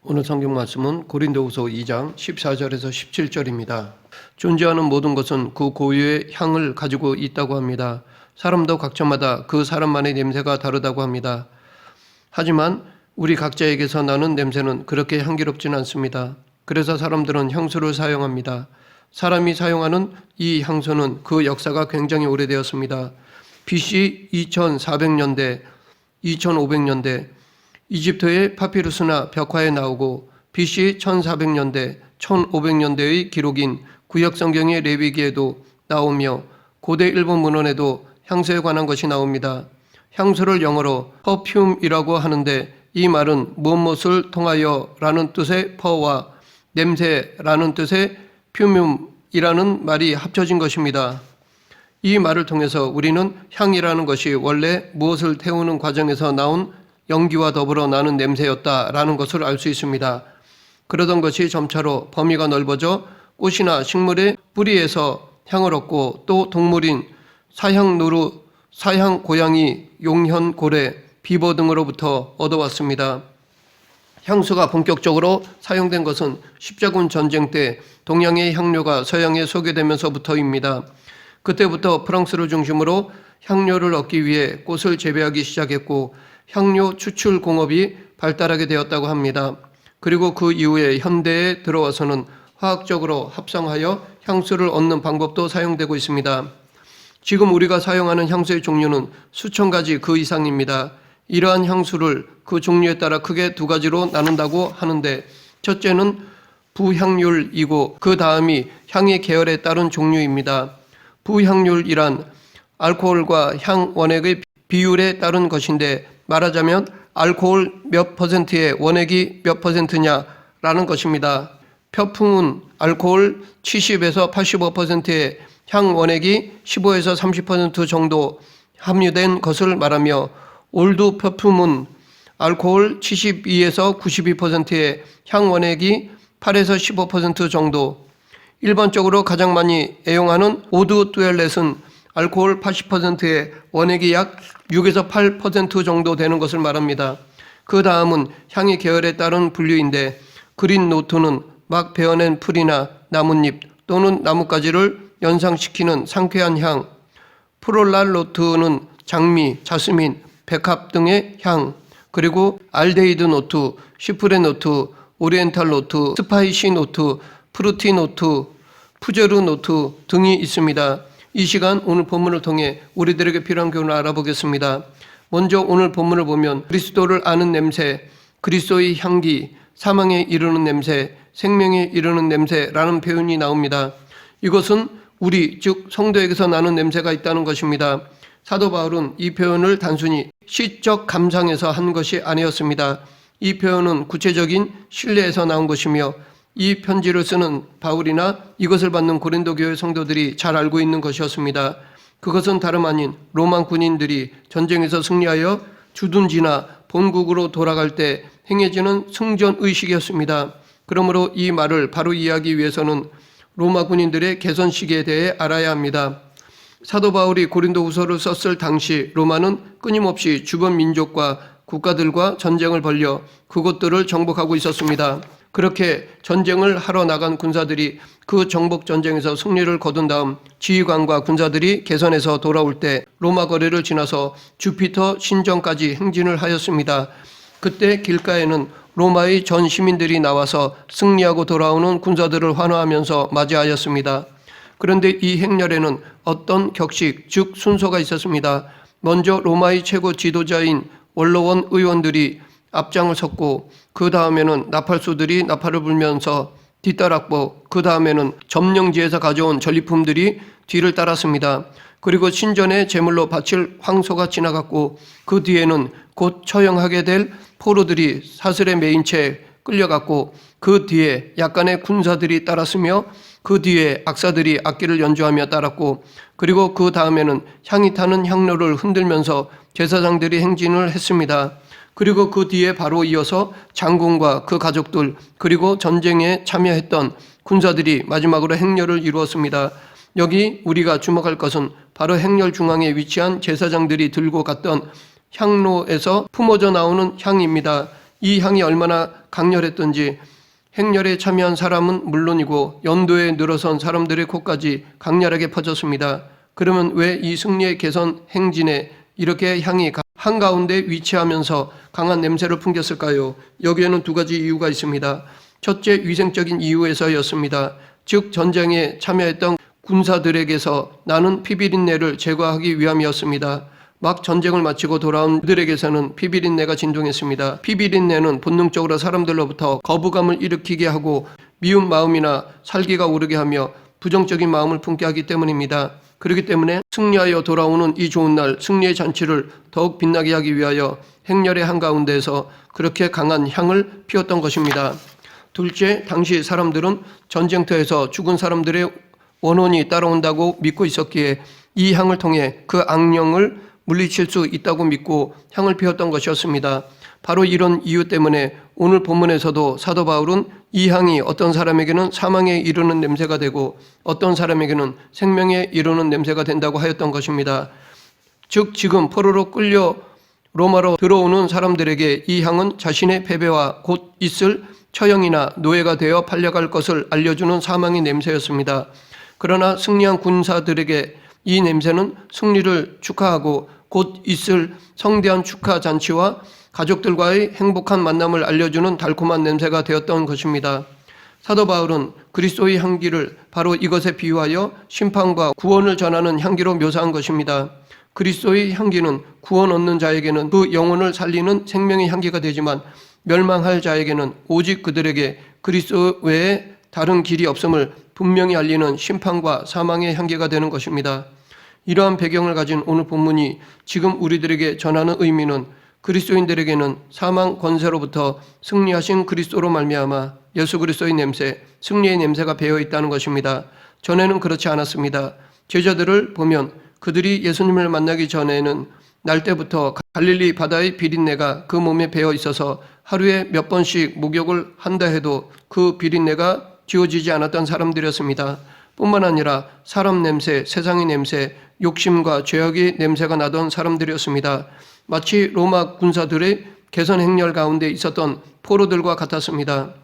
오늘 성경 말씀은 고린도후서 2장 14절에서 17절입니다. 존재하는 모든 것은 그 고유의 향을 가지고 있다고 합니다. 사람도 각자마다 그 사람만의 냄새가 다르다고 합니다. 하지만 우리 각자에게서 나는 냄새는 그렇게 향기롭지는 않습니다. 그래서 사람들은 향수를 사용합니다. 사람이 사용하는 이 향수는 그 역사가 굉장히 오래되었습니다. BC 2400년대, 2500년대 이집트의 파피루스나 벽화에 나오고 BC 1400년대, 1500년대의 기록인 구약성경의 레위기에도 나오며 고대 일본 문헌에도 향수에 관한 것이 나옵니다. 향수를 영어로 perfume이라고 하는데 이 말은 무엇을 통하여 라는 뜻의 per와 냄새라는 뜻의 fume이라는 말이 합쳐진 것입니다. 이 말을 통해서 우리는 향이라는 것이 원래 무엇을 태우는 과정에서 나온 연기와 더불어 나는 냄새였다라는 것을 알 수 있습니다. 그러던 것이 점차로 범위가 넓어져 꽃이나 식물의 뿌리에서 향을 얻고 또 동물인 사향노루, 사향고양이, 용현고래, 비버 등으로부터 얻어왔습니다. 향수가 본격적으로 사용된 것은 십자군 전쟁 때 동양의 향료가 서양에 소개되면서부터입니다. 그때부터 프랑스를 중심으로 향료를 얻기 위해 꽃을 재배하기 시작했고 향료 추출 공업이 발달하게 되었다고 합니다. 그리고 그 이후에 현대에 들어와서는 화학적으로 합성하여 향수를 얻는 방법도 사용되고 있습니다. 지금 우리가 사용하는 향수의 종류는 수천 가지 그 이상입니다. 이러한 향수를 그 종류에 따라 크게 두 가지로 나눈다고 하는데 첫째는 부향률이고 그 다음이 향의 계열에 따른 종류입니다. 부향률이란 알코올과 향 원액의 비율에 따른 것인데 말하자면 알코올 몇 퍼센트에 원액이 몇 퍼센트냐라는 것입니다. 표품은 알코올 70에서 85%에 향 원액이 15에서 30% 정도 함유된 것을 말하며 올드 표품은 알코올 72에서 92%에 향 원액이 8에서 15% 정도. 일반적으로 가장 많이 애용하는 오드 뚜엘렛은 알코올 80%에 원액이 약 6에서 8% 정도 되는 것을 말합니다. 그 다음은 향의 계열에 따른 분류인데 그린 노트는 막 베어낸 풀이나 나뭇잎 또는 나뭇가지를 연상시키는 상쾌한 향, 프롤랄 노트는 장미, 자스민, 백합 등의 향, 그리고 알데히드 노트, 시프레 노트, 오리엔탈 노트, 스파이시 노트, 프루티 노트, 푸제르 노트 등이 있습니다. 이 시간 오늘 본문을 통해 우리들에게 필요한 교훈을 알아보겠습니다. 먼저 오늘 본문을 보면 그리스도를 아는 냄새, 그리스도의 향기, 사망에 이르는 냄새, 생명에 이르는 냄새라는 표현이 나옵니다. 이것은 우리 즉 성도에게서 나는 냄새가 있다는 것입니다. 사도 바울은 이 표현을 단순히 시적 감상에서 한 것이 아니었습니다. 이 표현은 구체적인 신뢰에서 나온 것이며 이 편지를 쓰는 바울이나 이것을 받는 고린도 교회 성도들이 잘 알고 있는 것이었습니다. 그것은 다름 아닌 로마 군인들이 전쟁에서 승리하여 주둔지나 본국으로 돌아갈 때 행해지는 승전의식이었습니다. 그러므로 이 말을 바로 이해하기 위해서는 로마 군인들의 개선식에 대해 알아야 합니다. 사도 바울이 고린도 후서를 썼을 당시 로마는 끊임없이 주변 민족과 국가들과 전쟁을 벌여 그곳들을 정복하고 있었습니다. 그렇게 전쟁을 하러 나간 군사들이 그 정복 전쟁에서 승리를 거둔 다음 지휘관과 군사들이 개선해서 돌아올 때 로마 거리를 지나서 주피터 신전까지 행진을 하였습니다. 그때 길가에는 로마의 전 시민들이 나와서 승리하고 돌아오는 군사들을 환호하면서 맞이하였습니다. 그런데 이 행렬에는 어떤 격식, 즉 순서가 있었습니다. 먼저 로마의 최고 지도자인 원로원 의원들이 앞장을 섰고 그 다음에는 나팔수들이 나팔을 불면서 뒤따랐고 그 다음에는 점령지에서 가져온 전리품들이 뒤를 따랐습니다. 그리고 신전에 제물로 바칠 황소가 지나갔고 그 뒤에는 곧 처형하게 될 포로들이 사슬에 매인 채 끌려갔고 그 뒤에 약간의 군사들이 따랐으며 그 뒤에 악사들이 악기를 연주하며 따랐고 그리고 그 다음에는 향이 타는 향로를 흔들면서 제사장들이 행진을 했습니다. 그리고 그 뒤에 바로 이어서 장군과 그 가족들 그리고 전쟁에 참여했던 군사들이 마지막으로 행렬을 이루었습니다. 여기 우리가 주목할 것은 바로 행렬 중앙에 위치한 제사장들이 들고 갔던 향로에서 품어져 나오는 향입니다. 이 향이 얼마나 강렬했던지 행렬에 참여한 사람은 물론이고 연도에 늘어선 사람들의 코까지 강렬하게 퍼졌습니다. 그러면 왜 이 승리의 개선 행진에 이렇게 향이 한가운데 위치하면서 강한 냄새를 풍겼을까요? 여기에는 두 가지 이유가 있습니다. 첫째, 위생적인 이유에서였습니다. 즉 전쟁에 참여했던 군사들에게서 나는 피비린내를 제거하기 위함이었습니다. 막 전쟁을 마치고 돌아온 그들에게서는 피비린내가 진동했습니다. 피비린내는 본능적으로 사람들로부터 거부감을 일으키게 하고 미운 마음이나 살기가 오르게 하며 부정적인 마음을 품게 하기 때문입니다. 그렇기 때문에 승리하여 돌아오는 이 좋은 날 승리의 잔치를 더욱 빛나게 하기 위하여 행렬의 한가운데에서 그렇게 강한 향을 피웠던 것입니다. 둘째, 당시 사람들은 전쟁터에서 죽은 사람들의 원혼이 따라온다고 믿고 있었기에 이 향을 통해 그 악령을 물리칠 수 있다고 믿고 향을 피웠던 것이었습니다. 바로 이런 이유 때문에 오늘 본문에서도 사도 바울은 이 향이 어떤 사람에게는 사망에 이르는 냄새가 되고 어떤 사람에게는 생명에 이르는 냄새가 된다고 하였던 것입니다. 즉 지금 포로로 끌려 로마로 들어오는 사람들에게 이 향은 자신의 패배와 곧 있을 처형이나 노예가 되어 팔려갈 것을 알려주는 사망의 냄새였습니다. 그러나 승리한 군사들에게 이 냄새는 승리를 축하하고 곧 있을 성대한 축하 잔치와 가족들과의 행복한 만남을 알려주는 달콤한 냄새가 되었던 것입니다. 사도 바울은 그리스도의 향기를 바로 이것에 비유하여 심판과 구원을 전하는 향기로 묘사한 것입니다. 그리스도의 향기는 구원 얻는 자에게는 그 영혼을 살리는 생명의 향기가 되지만 멸망할 자에게는 오직 그들에게 그리스도 외에 다른 길이 없음을 분명히 알리는 심판과 사망의 향기가 되는 것입니다. 이러한 배경을 가진 오늘 본문이 지금 우리들에게 전하는 의미는 그리스도인들에게는 사망 권세로부터 승리하신 그리스도로 말미암아 예수 그리스도의 냄새, 승리의 냄새가 배어 있다는 것입니다. 전에는 그렇지 않았습니다. 제자들을 보면 그들이 예수님을 만나기 전에는 날 때부터 갈릴리 바다의 비린내가 그 몸에 배어 있어서 하루에 몇 번씩 목욕을 한다 해도 그 비린내가 지워지지 않았던 사람들이었습니다. 뿐만 아니라 사람 냄새, 세상의 냄새, 욕심과 죄악의 냄새가 나던 사람들이었습니다. 마치 로마 군사들의 개선 행렬 가운데 있었던 포로들과 같았습니다.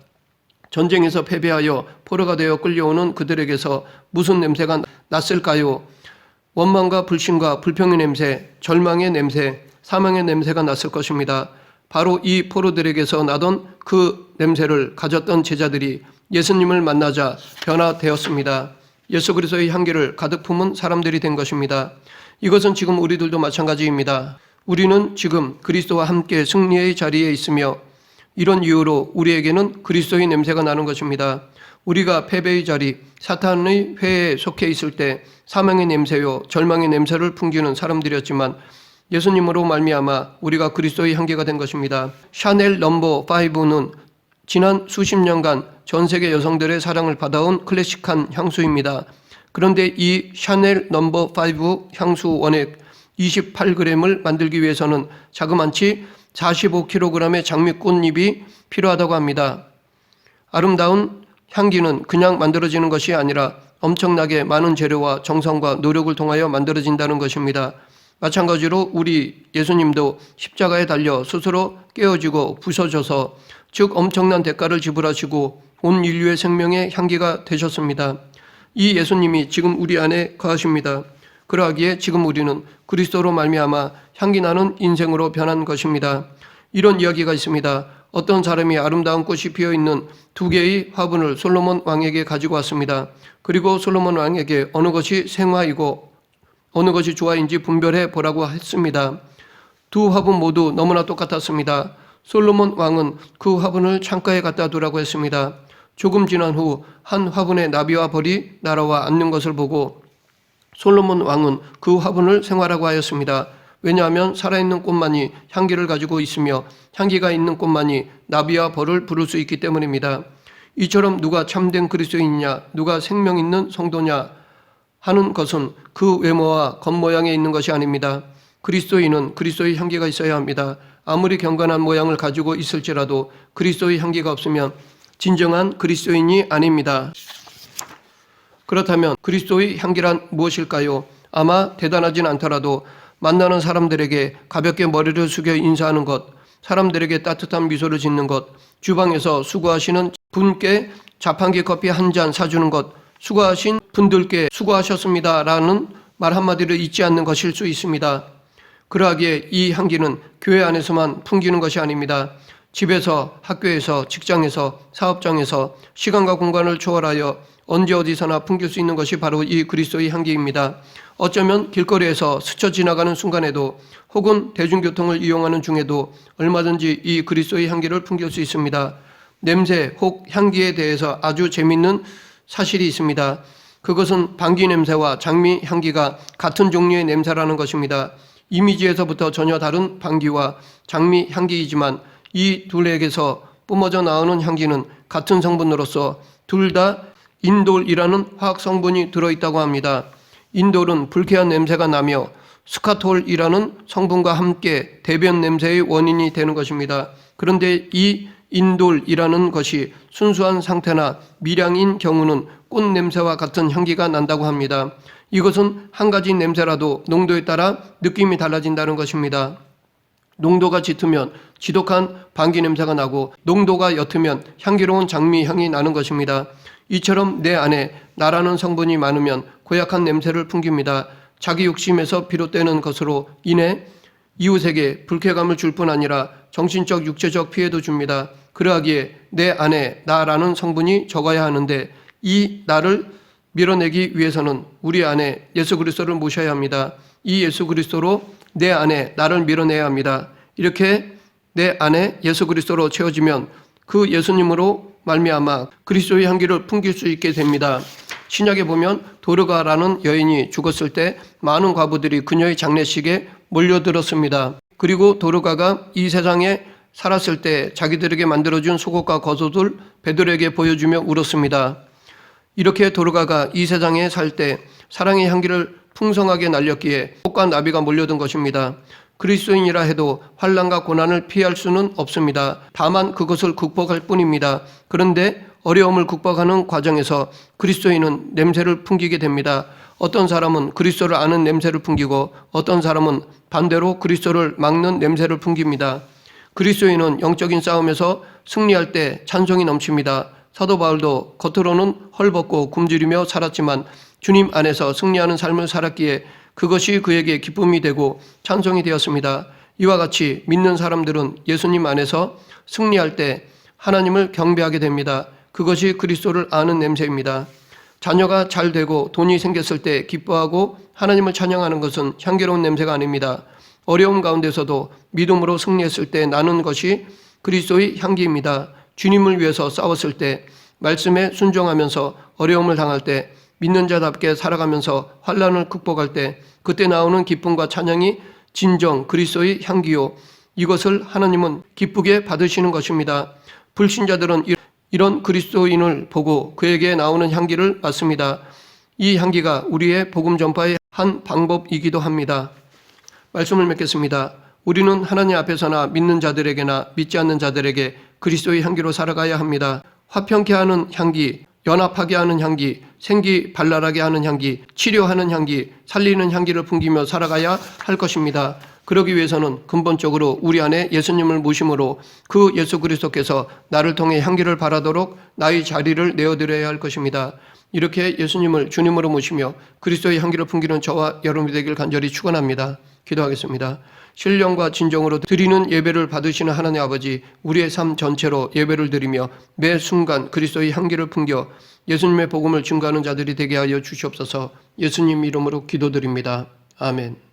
전쟁에서 패배하여 포로가 되어 끌려오는 그들에게서 무슨 냄새가 났을까요? 원망과 불신과 불평의 냄새, 절망의 냄새, 사망의 냄새가 났을 것입니다. 바로 이 포로들에게서 나던 그 냄새를 가졌던 제자들이 예수님을 만나자 변화되었습니다. 예수 그리스도의 향기를 가득 품은 사람들이 된 것입니다. 이것은 지금 우리들도 마찬가지입니다. 우리는 지금 그리스도와 함께 승리의 자리에 있으며 이런 이유로 우리에게는 그리스도의 냄새가 나는 것입니다. 우리가 패배의 자리, 사탄의 회에 속해 있을 때 사망의 냄새요 절망의 냄새를 풍기는 사람들이었지만 예수님으로 말미암아 우리가 그리스도의 향기가 된 것입니다. 샤넬 넘버 5는 지난 수십 년간 전 세계 여성들의 사랑을 받아온 클래식한 향수입니다. 그런데 이 샤넬 넘버 5 향수 원액 28g을 만들기 위해서는 자그만치 45kg의 장미꽃잎이 필요하다고 합니다. 아름다운 향기는 그냥 만들어지는 것이 아니라 엄청나게 많은 재료와 정성과 노력을 통하여 만들어진다는 것입니다. 마찬가지로 우리 예수님도 십자가에 달려 스스로 깨어지고 부서져서 즉 엄청난 대가를 지불하시고 온 인류의 생명의 향기가 되셨습니다. 이 예수님이 지금 우리 안에 거하십니다. 그러하기에 지금 우리는 그리스도로 말미암아 향기나는 인생으로 변한 것입니다. 이런 이야기가 있습니다. 어떤 사람이 아름다운 꽃이 피어있는 2개의 화분을 솔로몬 왕에게 가지고 왔습니다. 그리고 솔로몬 왕에게 어느 것이 생화이고 어느 것이 조화인지 분별해 보라고 했습니다. 두 화분 모두 너무나 똑같았습니다. 솔로몬 왕은 그 화분을 창가에 갖다 두라고 했습니다. 조금 지난 후 한 화분의 나비와 벌이 날아와 앉는 것을 보고 솔로몬 왕은 그 화분을 생화라고 하였습니다. 왜냐하면 살아있는 꽃만이 향기를 가지고 있으며 향기가 있는 꽃만이 나비와 벌을 부를 수 있기 때문입니다. 이처럼 누가 참된 그리스도인이냐, 누가 생명 있는 성도냐 하는 것은 그 외모와 겉모양에 있는 것이 아닙니다. 그리스도인은 그리스도의 향기가 있어야 합니다. 아무리 경건한 모양을 가지고 있을지라도 그리스도의 향기가 없으면 진정한 그리스도인이 아닙니다. 그렇다면 그리스도의 향기란 무엇일까요? 아마 대단하진 않더라도 만나는 사람들에게 가볍게 머리를 숙여 인사하는 것, 사람들에게 따뜻한 미소를 짓는 것, 주방에서 수고하시는 분께 자판기 커피 한 잔 사주는 것, 수고하신 분들께 수고하셨습니다라는 말 한마디를 잊지 않는 것일 수 있습니다. 그러하기에 이 향기는 교회 안에서만 풍기는 것이 아닙니다. 집에서, 학교에서, 직장에서, 사업장에서 시간과 공간을 초월하여 언제 어디서나 풍길 수 있는 것이 바로 이 그리스도의 향기입니다. 어쩌면 길거리에서 스쳐 지나가는 순간에도 혹은 대중교통을 이용하는 중에도 얼마든지 이 그리스도의 향기를 풍길 수 있습니다. 냄새 혹 향기에 대해서 아주 재미있는 사실이 있습니다. 그것은 방귀 냄새와 장미 향기가 같은 종류의 냄새라는 것입니다. 이미지에서부터 전혀 다른 방귀와 장미 향기이지만 이 둘에게서 뿜어져 나오는 향기는 같은 성분으로서 둘 다 인돌이라는 화학 성분이 들어있다고 합니다. 인돌은 불쾌한 냄새가 나며 스카톨이라는 성분과 함께 대변 냄새의 원인이 되는 것입니다. 그런데 이 인돌이라는 것이 순수한 상태나 미량인 경우는 꽃 냄새와 같은 향기가 난다고 합니다. 이것은 한 가지 냄새라도 농도에 따라 느낌이 달라진다는 것입니다. 농도가 짙으면 지독한 방귀 냄새가 나고 농도가 옅으면 향기로운 장미 향이 나는 것입니다. 이처럼 내 안에 나라는 성분이 많으면 고약한 냄새를 풍깁니다. 자기 욕심에서 비롯되는 것으로 인해 이웃에게 불쾌감을 줄 뿐 아니라 정신적, 육체적 피해도 줍니다. 그러하기에 내 안에 나라는 성분이 적어야 하는데 이 나를 밀어내기 위해서는 우리 안에 예수 그리스도를 모셔야 합니다. 이 예수 그리스도로 내 안에 나를 밀어내야 합니다. 이렇게 내 안에 예수 그리스도로 채워지면 그 예수님으로 말미암아 그리스도의 향기를 풍길 수 있게 됩니다. 신약에 보면 도르가라는 여인이 죽었을 때 많은 과부들이 그녀의 장례식에 몰려들었습니다. 그리고 도르가가 이 세상에 살았을 때 자기들에게 만들어준 속옷과 겉옷을 베드로에게 보여주며 울었습니다. 이렇게 도르가가 이 세상에 살 때 사랑의 향기를 풍성하게 날렸기에 꽃과 나비가 몰려든 것입니다. 그리스도인이라 해도 환난과 고난을 피할 수는 없습니다. 다만 그것을 극복할 뿐입니다. 그런데 어려움을 극복하는 과정에서 그리스도인은 냄새를 풍기게 됩니다. 어떤 사람은 그리스도를 아는 냄새를 풍기고 어떤 사람은 반대로 그리스도를 막는 냄새를 풍깁니다. 그리스도인은 영적인 싸움에서 승리할 때 찬송이 넘칩니다. 사도 바울도 겉으로는 헐벗고 굶주리며 살았지만 주님 안에서 승리하는 삶을 살았기에 그것이 그에게 기쁨이 되고 찬송이 되었습니다. 이와 같이 믿는 사람들은 예수님 안에서 승리할 때 하나님을 경배하게 됩니다. 그것이 그리스도를 아는 냄새입니다. 자녀가 잘 되고 돈이 생겼을 때 기뻐하고 하나님을 찬양하는 것은 향기로운 냄새가 아닙니다. 어려움 가운데서도 믿음으로 승리했을 때 나는 것이 그리스도의 향기입니다. 주님을 위해서 싸웠을 때, 말씀에 순종하면서 어려움을 당할 때, 믿는 자답게 살아가면서 환난을 극복할 때 그때 나오는 기쁨과 찬양이 진정 그리스도의 향기요. 이것을 하나님은 기쁘게 받으시는 것입니다. 불신자들은 이런 그리스도인을 보고 그에게 나오는 향기를 맡습니다. 이 향기가 우리의 복음 전파의 한 방법이기도 합니다. 말씀을 맺겠습니다. 우리는 하나님 앞에서나 믿는 자들에게나 믿지 않는 자들에게 그리스도의 향기로 살아가야 합니다. 화평케 하는 향기, 연합하게 하는 향기, 생기 발랄하게 하는 향기, 치료하는 향기, 살리는 향기를 풍기며 살아가야 할 것입니다. 그러기 위해서는 근본적으로 우리 안에 예수님을 모심으로 그 예수 그리스도께서 나를 통해 향기를 발하도록 나의 자리를 내어드려야 할 것입니다. 이렇게 예수님을 주님으로 모시며 그리스도의 향기를 풍기는 저와 여러분이 되길 간절히 축원합니다. 기도하겠습니다. 신령과 진정으로 드리는 예배를 받으시는 하나님 아버지, 우리의 삶 전체로 예배를 드리며 매 순간 그리스도의 향기를 풍겨 예수님의 복음을 증거하는 자들이 되게 하여 주시옵소서. 예수님 이름으로 기도드립니다. 아멘.